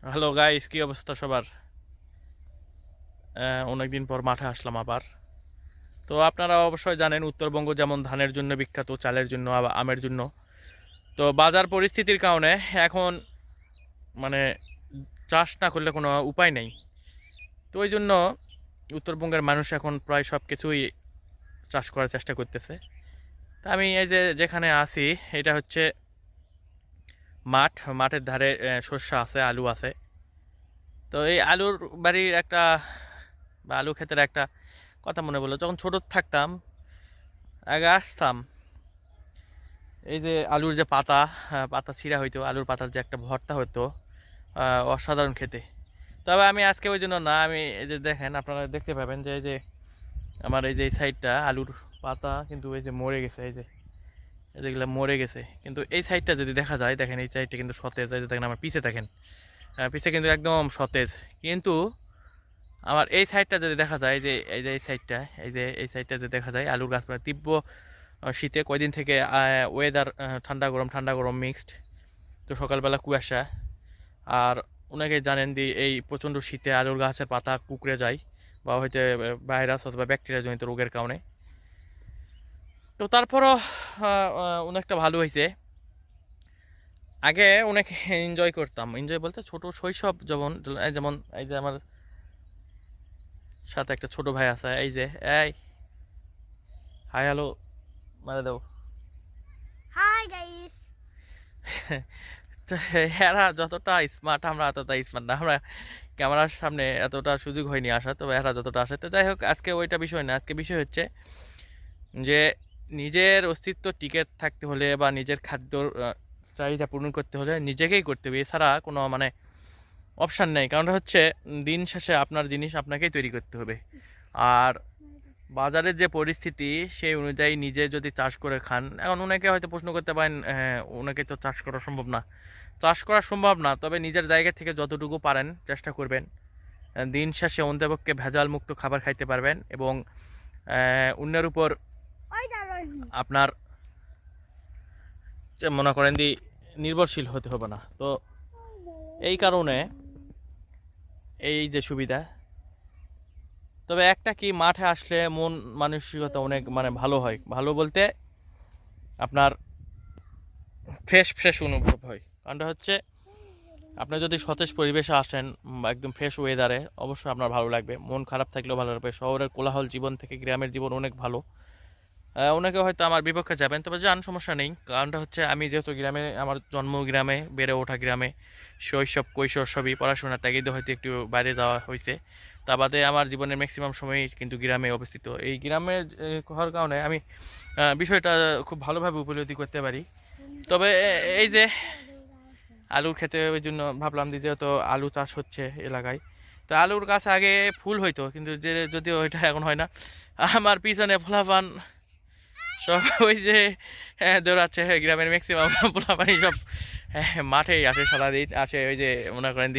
Hello guys, কি অবস্থা সবার? অনেকদিন পর মাঠে আসলাম আবার। তো আপনারা অবশ্যই জানেন উত্তরবঙ্গ যেমন ধানের জন্য বিখ্যাত, চালের জন্য, আবার আমের জন্য। তো বাজার পরিস্থিতির কারণে এখন মানে চাষ না করলে কোনো উপায় নেই। তো ওই জন্য উত্তরবঙ্গের মানুষ এখন প্রায় সব কিছুই চাষ করার চেষ্টা করতেছে। তা আমি এই যে যেখানে আছি, এটা হচ্ছে মাঠের ধারে শস্য আছে, আলু আছে। তো এই আলুর বাড়ির একটা বা আলু ক্ষেতের একটা কথা মনে পড়লো। যখন ছোট থাকতাম, আগে আসতাম, এই যে আলুর যে পাতা, পাতা ছিঁড়া হইতো, আলুর পাতার যে একটা ভর্তা হতো, অসাধারণ খেতে। তবে আমি আজকে ওই জন্য না, আমি এই যে দেখেন, আপনারা দেখতে পাবেন যে এই যে আমার এই যে এই সাইডটা আলুর পাতা কিন্তু এই যে মরে গেছে, এই যে যেগুলো মরে গেছে। কিন্তু এই সাইডটা যদি দেখা যায়, দেখেন এই সাইডটা কিন্তু সতেজ। এই যে দেখেন আমার পিছে দেখেন, পিছে কিন্তু একদম সতেজ। কিন্তু আমার এই সাইডটা যদি দেখা যায়, যে এই যে এই সাইডটা, এই সাইডটা যদি দেখা যায়, আলুর গাছ মানে তীব্র শীতে কয়দিন থেকে ওয়েদার ঠান্ডা গরম মিক্সড। তো সকালবেলা কুয়াশা, আর অনেকে জানেন যে এই প্রচণ্ড শীতে আলুর গাছের পাতা কুঁকড়ে যায়, বা হয়তো ভাইরাস অথবা ব্যাকটেরিয়া জনিত রোগের কারণে। তো তারপরও অনেকটা ভালো হয়েছে। আগে অনেক এনজয় করতাম, এনজয় বলতে ছোট শৈশব, যেমন যেমন এই যে আমার সাথে একটা ছোট ভাই আছে, এই যে এই হাই হ্যালো মারা দাও। Hi guys. তো এরা যতটা স্মার্ট, আমরা এতটা স্মার্ট না। আমরা ক্যামেরার সামনে এতটা সুযোগ হয়নি আসা, তবে এরা যতটা আসে। তো যাই হোক, আজকে ওইটা বিষয় না। আজকে বিষয় হচ্ছে যে নিজের অস্তিত্ব টিকে থাকতে হলে বা নিজের খাদ্যর চাহিদা পূরণ করতে হলে নিজেকেই করতে হবে, এছাড়া কোনো মানে অপশান নেই। কারণটা হচ্ছে দিন শেষে আপনার জিনিস আপনাকেই তৈরি করতে হবে। আর বাজারের যে পরিস্থিতি, সেই অনুযায়ী নিজে যদি চাষ করে খান, এখন অনেকে হয়তো প্রশ্ন করতে পারেন, হ্যাঁ ওনাকে তো চাষ করা সম্ভব না। চাষ করা সম্ভব না, তবে নিজের জায়গা থেকে যতটুকু পারেন চেষ্টা করবেন। দিন শেষে অন্তপক্ষে ভেজাল মুক্ত খাবার খাইতে পারবেন, এবং অন্যের উপর আপনার মনে করেন নির্ভরশীল হতে হবে না। তো এই কারণে এই যে সুবিধা। তবে একটা কি, মাঠে আসলে মন মানসিকতা অনেক মানে ভালো হয়। ভালো বলতে আপনার ফ্রেশ ফ্রেশ অনুভব হয়। কারণটা হচ্ছে আপনি যদি সতেজ পরিবেশে আসেন বা একদম ফ্রেশ ওয়েদারে, অবশ্যই আপনার ভালো লাগবে। মন খারাপ থাকলেও ভালো লাগবে। শহরের কোলাহল জীবন থেকে গ্রামের জীবন অনেক ভালো। অনেকে হয়তো আমার বিপক্ষে যাবেন, তবে যান, সমস্যা নেই। কারণটা হচ্ছে আমি যেহেতু গ্রামে, আমার জন্ম গ্রামে, বেড়ে ওঠা গ্রামে, শৈশব কৈশোর সবই পড়াশোনার তাগিদে হয়তো একটু বাইরে যাওয়া হয়েছে। তা বাদে আমার জীবনের ম্যাক্সিমাম সময়ই কিন্তু গ্রামে অবস্থিত। এই গ্রামে হওয়ার কারণে আমি বিষয়টা খুব ভালোভাবে উপলব্ধি করতে পারি। তবে এই যে আলুর খেতে, ওই জন্য ভাবলাম যে যেহেতু আলু চাষ হচ্ছে এলাকায়, তো আলুর গাছ আগে ফুল হইতো, কিন্তু যে যদিও ওইটা এখন হয় না। আমার পিছনে ফলাফান সব ওই যে দৌড়াচ্ছে, গ্রামের ম্যাক্সিমাম পোলাপানি সব মাঠেই আসে, সারাদিন আসে। ওই যে মনে করেন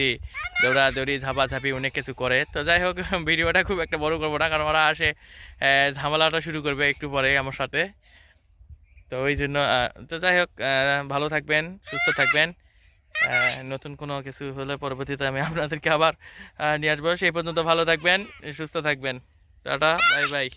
দৌড়াদৌড়ি ঝাপাঝাপি অনেক কিছু করে। তো যাই হোক, ভিডিওটা খুব একটা বড় করবো না, কারণ ওরা আসে ঝামেলাটা শুরু করবে একটু পরে আমার সাথে। তো ওই জন্য তো যাই হোক, ভালো থাকবেন, সুস্থ থাকবেন। নতুন কোনো কিছু হলে পরবর্তীতে আমি আপনাদেরকে আবার নিয়ে আসবো। সেই পর্যন্ত ভালো থাকবেন, সুস্থ থাকবেন। Tata, bye bye.